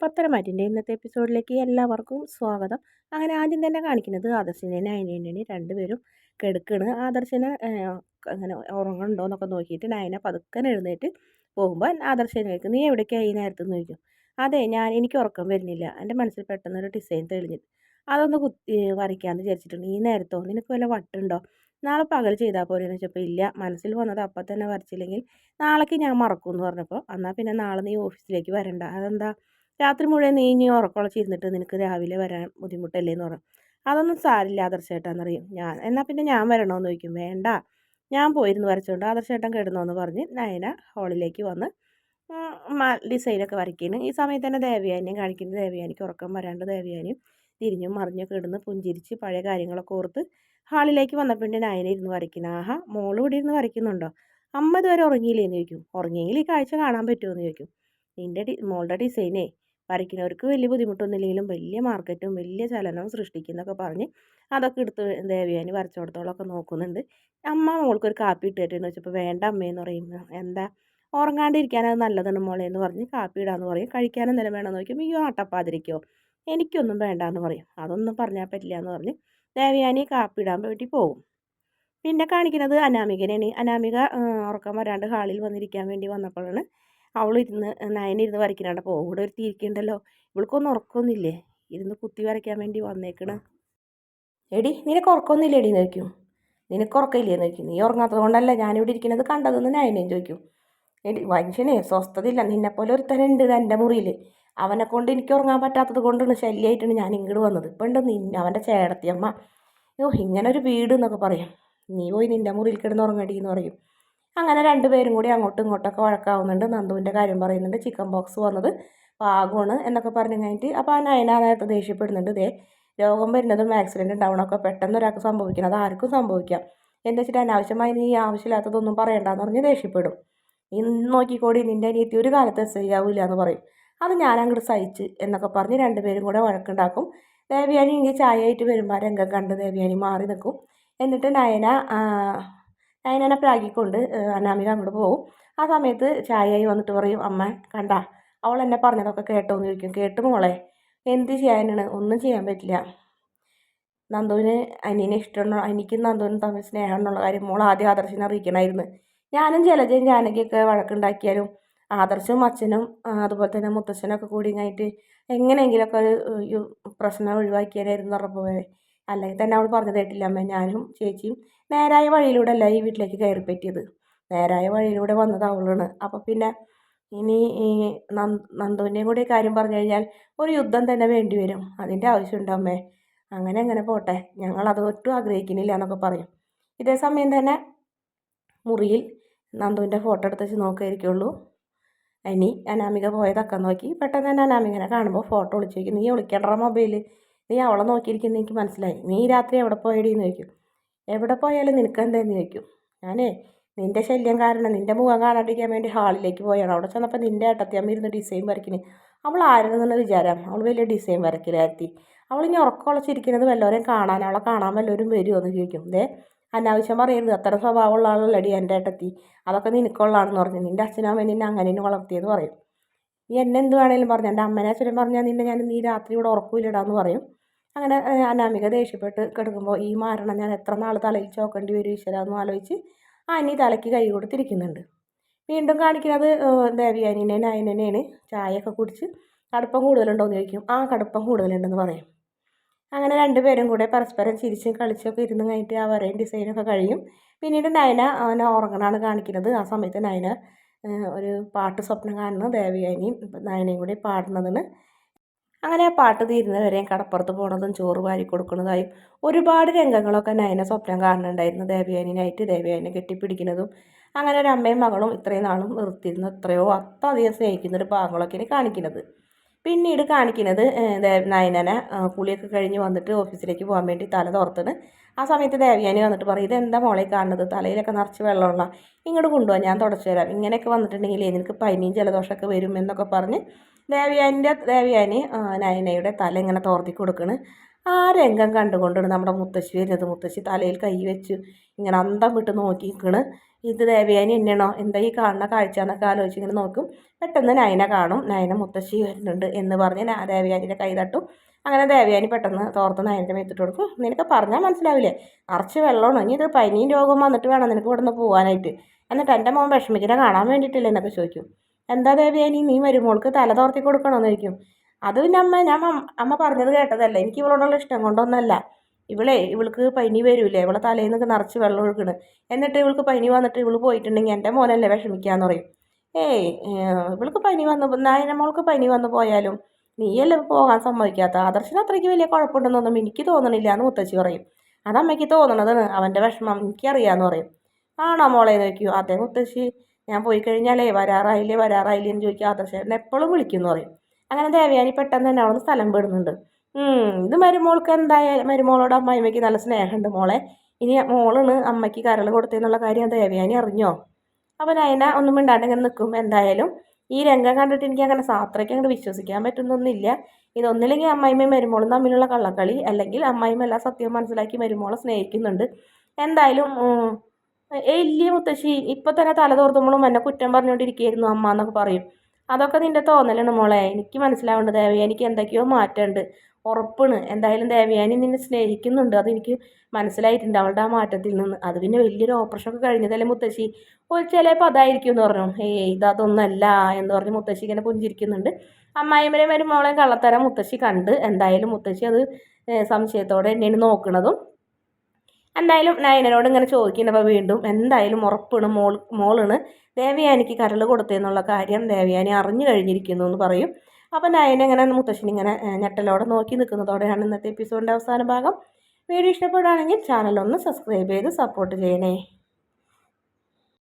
പത്തരമാറ്റിൻ്റെ ഇന്നത്തെ എപ്പിസോഡിലേക്ക് എല്ലാവർക്കും സ്വാഗതം. അങ്ങനെ ആദ്യം തന്നെ കാണിക്കുന്നത് ആദർശിനെ നയനേനെയാണ്. രണ്ടുപേരും കിടക്കണ്. ആദർശിനെ അങ്ങനെ ഉറങ്ങുന്നുണ്ടോ എന്നൊക്കെ നോക്കിയിട്ട് നയന പതുക്കൻ എഴുന്നേറ്റ് പോകുമ്പോൾ ആദർശനെ ചോദിക്കും, നീ എവിടേക്കാണ് ഈ നേരത്തെന്ന് ചോദിക്കും. അതെ, എനിക്ക് ഉറക്കം വരുന്നില്ല, എൻ്റെ മനസ്സിൽ പെട്ടെന്നൊരു ഡിസൈൻ തെളിഞ്ഞു, അതൊന്ന് കുത്തി വരയ്ക്കാമെന്ന് വിചാരിച്ചിട്ടുണ്ട്. ഈ നേരത്തോ, നിനക്ക് വല്ല വട്ടുണ്ടോ, നാളെ പകൽ ചെയ്താൽ പോരെയെന്ന് വെച്ചപ്പോൾ ഇല്ല, മനസ്സിൽ വന്നത് അപ്പം തന്നെ വരച്ചില്ലെങ്കിൽ നാളേക്ക് ഞാൻ മറക്കും എന്ന് പറഞ്ഞപ്പോൾ, എന്നാൽ പിന്നെ നാളെ നീ ഓഫീസിലേക്ക് വരണ്ട. അതെന്താ, രാത്രി മുഴുവൻ നീ ഇനി ഉറക്കമുളച്ചിരുന്നിട്ട് നിനക്ക് രാവിലെ വരാൻ ബുദ്ധിമുട്ടല്ലേ എന്ന് പറഞ്ഞു. അതൊന്നും സാരില്ല ആദർശേട്ടാന്നറിയും. എന്നാൽ പിന്നെ ഞാൻ വരണോന്ന് ചോദിക്കും. വേണ്ട, ഞാൻ പോയിരുന്നു വരച്ചുകൊണ്ട്, ആദർശേട്ടൻ കിടന്നോന്ന് പറഞ്ഞ് നയന ഹാളിലേക്ക് വന്ന് ഡിസൈനൊക്കെ വരയ്ക്കുന്നു. ഈ സമയത്ത് തന്നെ ദേവയാനിയും കാണിക്കുന്നത്. ദേവയാനിക്ക് ഉറക്കം വരാണ്ട് ദേവയാനിയും തിരിഞ്ഞും മറിഞ്ഞൊക്കെ ഇടുന്ന് പുഞ്ചിരിച്ച് പഴയ കാര്യങ്ങളൊക്കെ ഓർത്ത് ഹാളിലേക്ക് വന്നപ്പോൾ നയന ഇരുന്ന് വരയ്ക്കുന്നു. ആഹാ, മോള് ഇവിടെ ഇരുന്ന് വരയ്ക്കുന്നുണ്ടോ, അമ്മ ഇതുവരെ ഉറങ്ങിയില്ലേന്ന് ചോദിക്കും. ഉറങ്ങിയെങ്കിൽ ഈ കാഴ്ച കാണാൻ പറ്റുമോ ചോദിക്കും. മോളുടെ ഡിസൈനേ വരയ്ക്കുന്നവർക്ക് വലിയ ബുദ്ധിമുട്ടൊന്നുമില്ലെങ്കിലും വലിയ മാർക്കറ്റും വലിയ ചലനവും സൃഷ്ടിക്കുന്നൊക്കെ പറഞ്ഞ് അതൊക്കെ എടുത്ത് ദേവയാനി വരച്ചോടത്തോളമൊക്കെ നോക്കുന്നുണ്ട്. അമ്മ മോൾക്കൊരു കാപ്പി ഇട്ടിട്ടെന്ന് വെച്ചപ്പോൾ വേണ്ട അമ്മയെന്ന് പറയും. എന്താ, ഉറങ്ങാണ്ടിരിക്കാൻ അത് നല്ലതാണ് മോളെ എന്ന് പറഞ്ഞ് കാപ്പി ഇടാന്ന് പറയും. കഴിക്കാനും എന്തെങ്കിലും വേണമെന്ന് ചോദിക്കും. ഈ ആട്ടപ്പാതിരിക്കോ, എനിക്കൊന്നും വേണ്ടാന്ന് പറയും. അതൊന്നും പറഞ്ഞാൽ പറ്റില്ല എന്ന് പറഞ്ഞ് ദേവയാനി കാപ്പി ഇടാൻ വേണ്ടി പോകും. പിന്നെ കാണിക്കുന്നത് അനാമികനെയാണ്. അനാമിക ഉറക്കം വരാണ്ട് ഹാളിൽ വന്നിരിക്കാൻ വേണ്ടി വന്നപ്പോഴാണ് അവളിരുന്ന് നയനിരുന്ന് വരയ്ക്കണ ഇവിടെ ഒരു തിരിക്കുണ്ടല്ലോ, ഇവൾക്കൊന്നും ഉറക്കമൊന്നുമില്ലേ, ഇരുന്ന് കുത്തി വരയ്ക്കാൻ വേണ്ടി വന്നേക്കണ്. എടി, നിനക്ക് ഉറക്കമൊന്നുമില്ലേ എടീന്ന് ചോദിക്കും. നിനക്ക് ഉറക്കമില്ലേന്ന് ചോദിക്കും. നീ ഉറങ്ങാത്തത് കൊണ്ടല്ല ഞാനിവിടെ ഇരിക്കുന്നത് കണ്ടതെന്ന് നയനേയും ചോദിക്കും. എടി, മനുഷ്യനെ സ്വസ്ഥതയില്ല, നിന്നെപ്പോലെ ഒരുത്തനുണ്ട് എൻ്റെ മുറിയിൽ, അവനെ കൊണ്ട് എനിക്ക് ഉറങ്ങാൻ പറ്റാത്തത് കൊണ്ടാണ്, ശല്യമായിട്ടാണ് ഞാൻ ഇങ്ങോട്ട് വന്നത്. ഇപ്പം ഉണ്ട് അവൻ്റെ ചേടത്തിയമ്മ, ഇങ്ങനെ ഒരു വീട് എന്നൊക്കെ പറയാം, നീ പോയി നിൻ്റെ മുറിയിൽ കിടന്ന് ഉറങ്ങടി എന്ന് പറയും. അങ്ങനെ രണ്ടുപേരും കൂടി അങ്ങോട്ടും ഇങ്ങോട്ടൊക്കെ വഴക്കാവുന്നുണ്ട്. നന്ദുവിൻ്റെ കാര്യം പറയുന്നുണ്ട്, ചിക്കൻ ബോക്സ് വന്നത് പാകമാണ് എന്നൊക്കെ പറഞ്ഞു കഴിഞ്ഞിട്ട്. അപ്പോൾ ആ നയന നേരത്തെ ദേഷ്യപ്പെടുന്നുണ്ട്. രോഗം വരുന്നതും ആക്സിഡൻറ്റ് ഉണ്ടാവണമൊക്കെ പെട്ടെന്ന് ഒരാൾക്ക് സംഭവിക്കണം, അത് ആർക്കും സംഭവിക്കാം, എന്താ വെച്ചിട്ട് അനാവശ്യമായി നീ ആവശ്യമില്ലാത്തതൊന്നും പറയണ്ടെന്ന് പറഞ്ഞ് ദേഷ്യപ്പെടും. നീ നോക്കിക്കോടി, നിൻ്റെ അനിയത്തി ഒരു കാലത്ത് ശരിയാവില്ല എന്ന് പറയും. അത് ഞാൻ അങ്ങോട്ട് സഹിച്ച് എന്നൊക്കെ പറഞ്ഞ് രണ്ടുപേരും കൂടെ വഴക്കുണ്ടാക്കും. ദേവയാനി ഇങ്ങനെ ചായ ആയിട്ട് വരുമ്പോൾ രംഗം കണ്ട് ദേവയാനി മാറി നിൽക്കും. എന്നിട്ട് നയനനെ പ്രാഗിക്കൊണ്ട് അനാമിക അങ്ങോട്ട് പോകും. ആ സമയത്ത് ചായയായി വന്നിട്ട് പറയും, അമ്മ കണ്ട, അവൾ എന്നെ പറഞ്ഞതൊക്കെ കേട്ടോ എന്ന് ചോദിക്കും. കേട്ടു മോളെ, എന്ത് ചെയ്യാനാണ്, ഒന്നും ചെയ്യാൻ പറ്റില്ല. നന്ദുവിന് അനിയനെ ഇഷ്ടമുണ്ടോ, എനിക്കും നന്ദുവിനും തമ്മിൽ സ്നേഹം എന്നുള്ള കാര്യം മോൾ ആദ്യം ആദർശിനെ അറിയിക്കണമായിരുന്നു. ഞാനും ജലജയും ജാനകിയൊക്കെ വഴക്കുണ്ടാക്കിയാലും ആദർശവും അച്ഛനും അതുപോലെ തന്നെ മുത്തച്ഛനൊക്കെ കൂടി കഴിഞ്ഞിട്ട് എങ്ങനെയെങ്കിലുമൊക്കെ ഒരു പ്രശ്നം ഒഴിവാക്കിയാലായിരുന്നു പറഞ്ഞപ്പോൾ, അല്ലെങ്കിൽ തന്നെ അവൾ പറഞ്ഞത് കേട്ടില്ല അമ്മ, ഞാനും ചേച്ചിയും നേരായ വഴിയിലൂടെ അല്ല ഈ വീട്ടിലേക്ക് കയറി പറ്റിയത്, നേരായ വഴിയിലൂടെ വന്നത് അവളാണ്. അപ്പോൾ പിന്നെ ഇനി ഈ നന്ദുവിൻ്റെയും കൂടി കാര്യം പറഞ്ഞു കഴിഞ്ഞാൽ ഒരു യുദ്ധം തന്നെ വേണ്ടി വരും, അതിൻ്റെ ആവശ്യമുണ്ടോ അമ്മേ, അങ്ങനെ പോട്ടെ, ഞങ്ങളത് ഒട്ടും ആഗ്രഹിക്കുന്നില്ല എന്നൊക്കെ പറയും. ഇതേ സമയം തന്നെ മുറിയിൽ നന്ദുവിൻ്റെ ഫോട്ടോ എടുത്ത് വെച്ച് നോക്കുകയായിരിക്കുള്ളൂ. ഇനി അനാമിക പോയതൊക്കെ നോക്കി പെട്ടെന്ന് തന്നെ അനാമികനെ കാണുമ്പോൾ ഫോട്ടോ വിളിച്ച് ചോദിക്കും, നീ വിളിക്കേണ്ട മൊബൈൽ, നീ അവളെ നോക്കിയിരിക്കുന്നത് എനിക്ക് മനസ്സിലായി, നീ രാത്രി എവിടെ പോയടിയെന്ന് ചോദിക്കും. എവിടെ പോയാലും നിനക്ക് എന്താന്ന് ചോദിക്കും. ഞാനേ നിൻ്റെ ശല്യം കാരണം നിൻ്റെ മുഖം കാണാണ്ടിരിക്കാൻ വേണ്ടി ഹാളിലേക്ക് പോയാണ്. അവിടെ ചെന്നപ്പോൾ നിൻ്റെ ഏട്ടത്തിയമ്മ ഇരുന്ന് ഡിസൈൻ വരയ്ക്കുന്നത്, അവൾ ആരെന്നുള്ള വിചാരം, അവൾ വലിയ ഡിസൈൻ വരയ്ക്കലായിരുത്തി, അവൾ ഇനി ഉറക്കമുളച്ചിരിക്കുന്നത് വല്ലവരെയും കാണാൻ, അവളെ കാണാൻ വല്ലവരും വരുമോ എന്ന് ചോദിക്കും. അനാവശ്യം പറയരുത്, അത്ര സ്വഭാവമുള്ള ആളല്ലടി എൻ്റെ ഏട്ടത്തി, അതൊക്കെ നിനക്കുള്ളതാണെന്ന് പറഞ്ഞു, നിൻ്റെ അച്ഛനമ്മ നിന്നെ അങ്ങനെ വളർത്തിയെന്ന് പറയും. നീ എന്നെ എന്ത് വേണേലും പറഞ്ഞു, എൻ്റെ അമ്മനെ അച്ഛനും പറഞ്ഞാൽ നീ രാത്രി ഇവിടെ ഉറക്കൂലിടാന്ന് പറയും. അങ്ങനെ അനാമിക ദേഷ്യപ്പെട്ട് കിടക്കുമ്പോൾ ഈ മാരണം ഞാൻ എത്ര നാൾ തലയിൽ ചോക്കേണ്ടി വരും ഈശ്വരാന്ന് ആലോചിച്ച് അനി തലയ്ക്ക് കൈ കൊടുത്തിരിക്കുന്നുണ്ട്. വീണ്ടും കാണിക്കുന്നത് ദേവയാനിനെ നയനനെയാണ്. ചായയൊക്കെ കുടിച്ച് കടുപ്പം കൂടുതലുണ്ടോയെന്ന് ചോദിക്കും. ആ, കടുപ്പം കൂടുതലുണ്ടെന്ന് പറയും. അങ്ങനെ രണ്ടുപേരും കൂടെ പരസ്പരം ചിരിച്ചും കളിച്ചൊക്കെ ഇരുന്ന് കഴിഞ്ഞിട്ട് ആ വരയും ഡിസൈനൊക്കെ കഴിയും. പിന്നീട് നയന അവനെ ഉറങ്ങണമാണ് കാണിക്കുന്നത്. ആ സമയത്ത് നയന ഒരു പാട്ട് സ്വപ്നം കാണുന്നു, ദേവയാനിയും നയനയും കൂടി പാടുന്നതിന്. അങ്ങനെ ആ പാട്ട് തീരുന്നവരെയും കടപ്പുറത്ത് പോണതും ചോറ് വാരി കൊടുക്കുന്നതായും ഒരുപാട് രംഗങ്ങളൊക്കെ നയന സ്വപ്നം കാണുന്നുണ്ടായിരുന്നു. ദേവയാനിനായിട്ട് ദേവയാനിനെ കെട്ടിപ്പിടിക്കുന്നതും അങ്ങനെ ഒരു അമ്മയും മകളും ഇത്രയും നാളും നിർത്തിയിരുന്ന എത്രയോ അത്രയധികം സ്നേഹിക്കുന്നൊരു ഭാഗങ്ങളൊക്കെയാണ് കാണിക്കുന്നത്. പിന്നീട് കാണിക്കുന്നത് നയനനെ കുളിയൊക്കെ കഴിഞ്ഞ് വന്നിട്ട് ഓഫീസിലേക്ക് പോകാൻ വേണ്ടി തല തോർത്തണ്. ആ സമയത്ത് ദേവയാനി വന്നിട്ട് പറയും, ഇതെന്താ മോളെ കാണുന്നത്, തലയിലൊക്കെ നിറച്ച് വെള്ളമുള്ള, ഇങ്ങോട്ട് കൊണ്ടുപോകാൻ ഞാൻ തുടച്ചു തരാം, ഇങ്ങനെയൊക്കെ വന്നിട്ടുണ്ടെങ്കിൽ നിനക്ക് പനിയും ജലദോഷമൊക്കെ വരും എന്നൊക്കെ പറഞ്ഞ് ദേവയാനി നയനയുടെ തല ഇങ്ങനെ തോർത്തി കൊടുക്കണ്. ആ രംഗം കണ്ടുകൊണ്ടാണ് നമ്മുടെ മുത്തശ്ശി വരുന്നത്. മുത്തശ്ശി തലയിൽ കൈ വെച്ച് ഇങ്ങനെ അന്തം വിട്ട് നോക്കിയിരിക്കണ്. ഇത് ദേവയാനി എന്നെയാണോ എന്താ ഈ കാണുന്ന കാഴ്ച എന്നൊക്കെ ആലോചിച്ച് ഇങ്ങനെ നോക്കും. പെട്ടെന്ന് നയന കാണും. നയന മുത്തശ്ശി വരുന്നുണ്ട് എന്ന് പറഞ്ഞ് ദേവയാനിയുടെ കൈ തട്ടും. അങ്ങനെ ദേവയാനി പെട്ടെന്ന് തോർത്ത് നയനൻ്റെ മേത്തിട്ട് കൊടുക്കും. നിനക്ക് പറഞ്ഞാൽ മനസ്സിലാവില്ലേ, നിറച്ച് വെള്ളമാണ്, ഇനി ഇത് പനിയും രോഗം വന്നിട്ട് വേണം നിനക്ക് ഇവിടെ നിന്ന് പോകാനായിട്ട്, എന്നിട്ട് എൻ്റെ മോൻ വിഷമിക്കിനെ കാണാൻ വേണ്ടിയിട്ടില്ല എന്നൊക്കെ ചോദിക്കും. എന്താ ദേവയാനി നീ വരുമോൾക്ക് തല തോർത്തി കൊടുക്കണമെന്ന് ചോദിക്കും. അത് പിന്നെ അമ്മ പറഞ്ഞത് കേട്ടതല്ല, എനിക്ക് ഇവളോടുള്ള ഇഷ്ടം കൊണ്ടൊന്നല്ല. ഇവൾക്ക് പനി വരൂലേ, ഇവളെ തലയിൽ നിന്നൊക്കെ നിറച്ച് വെള്ളം ഒഴുകണ്, എന്നിട്ട് ഇവൾക്ക് പനി വന്നിട്ട് ഇവള് പോയിട്ടുണ്ടെങ്കിൽ എൻ്റെ മോനല്ലേ വിഷമിക്കാന്ന് പറയും. ഏയ് ഇവൾക്ക് പനി വന്ന് നായനമോൾക്ക് പനി വന്നു പോയാലും നീയല്ലേ പോകാൻ സമ്മതിക്കാത്ത, ആദർശന് അത്രയ്ക്ക് വലിയ കുഴപ്പമുണ്ടെന്നൊന്നും എനിക്ക് തോന്നണില്ല എന്ന് മുത്തശ്ശി പറയും. അതമ്മയ്ക്ക് തോന്നണതാണ്, അവൻ്റെ വിഷമം എനിക്കറിയാമെന്ന് പറയും. ആണോ മോളെ എന്ന് ചോദിക്കൂ. അതേ മുത്തശ്ശി, ഞാൻ പോയി കഴിഞ്ഞാലേ വരാറായില്ലേ എന്ന് ചോദിക്കുക. ആദർശേട്ടൻ എപ്പോഴും വിളിക്കുമെന്ന് പറയും. അങ്ങനെ ദേവയാനി പെട്ടെന്ന് തന്നെ അവിടെ സ്ഥലം വിടുന്നുണ്ട്. ഇത് മരുമോൾക്ക് എന്തായാലും മരുമോളോട് അമ്മായിമ്മയ്ക്ക് നല്ല സ്നേഹമുണ്ട് മോളെ. ഇനി മോളാണ് അമ്മയ്ക്ക് കരൾ കൊടുത്തതെന്നുള്ള കാര്യം ദേവയാനി അറിഞ്ഞോ? അപ്പം നയന ഒന്നും മിണ്ടാണ്ട് ഇങ്ങനെ നിൽക്കും. എന്തായാലും ഈ രംഗം കണ്ടിട്ട് എനിക്ക് അങ്ങനെ അത്രയ്ക്ക് അങ്ങോട്ട് വിശ്വസിക്കാൻ പറ്റുന്നൊന്നുമില്ല. ഇതൊന്നില്ലെങ്കിൽ അമ്മായിമ്മയും മരുമോളും തമ്മിലുള്ള കള്ളക്കളി, അല്ലെങ്കിൽ അമ്മായിമ്മ എല്ലാ സത്യവും മനസ്സിലാക്കി മരുമോളെ സ്നേഹിക്കുന്നുണ്ട്. എന്തായാലും ഇല്ലേ മുത്തശ്ശി, ഇപ്പം തന്നെ തല തോർത്തുമ്പോഴും എന്നെ കുറ്റം പറഞ്ഞുകൊണ്ടിരിക്കുകയായിരുന്നു അമ്മ എന്നൊക്കെ പറയും. അതൊക്കെ നിൻ്റെ തോന്നലാണ് മോളെ, എനിക്ക് മനസ്സിലാവേണ്ടത് ദേവയാനിക്ക് എന്തൊക്കെയോ മാറ്റമുണ്ട്, ഉറപ്പാണ്. എന്തായാലും ദേവയാനി നിന്നെ സ്നേഹിക്കുന്നുണ്ട്, അതെനിക്ക് മനസ്സിലായിട്ടുണ്ട് അവളുടെ ആ മാറ്റത്തിൽ നിന്ന്. അത് പിന്നെ വലിയൊരു ഓപ്പറേഷനൊക്കെ കഴിഞ്ഞതല്ലേ മുത്തശ്ശി, ഒരു ചിലപ്പോൾ അതായിരിക്കും എന്ന് പറഞ്ഞു. ഇതൊന്നല്ല എന്ന് പറഞ്ഞ് മുത്തശ്ശി ഇങ്ങനെ പുഞ്ചിരിക്കുന്നുണ്ട്. അമ്മായിമ്മയും മരുമോളെയും കള്ളത്തരം മുത്തശ്ശി കണ്ട്. എന്തായാലും മുത്തശ്ശി അത് സംശയത്തോടെ തന്നെയാണ് നോക്കണതും. എന്തായാലും നയനനോട് ഇങ്ങനെ ചോദിക്കുന്നപ്പോൾ വീണ്ടും എന്തായാലും ഉറപ്പാണ് മോളാണ് ദേവയാനിക്ക് കരൾ കൊടുത്തതെന്നുള്ള കാര്യം ദേവയാനി അറിഞ്ഞു കഴിഞ്ഞിരിക്കുന്നു എന്ന് പറയും. അപ്പോൾ നയന ഇങ്ങനെ മുത്തശ്ശനിങ്ങനെ ഞെട്ടലോടെ നോക്കി നിൽക്കുന്നതോടെയാണ് ഇന്നത്തെ എപ്പിസോഡിൻ്റെ അവസാന ഭാഗം. വീഡിയോ ഇഷ്ടപ്പെടുകയാണെങ്കിൽ ചാനൽ ഒന്ന് സബ്സ്ക്രൈബ് ചെയ്ത് സപ്പോർട്ട് ചെയ്യണേ.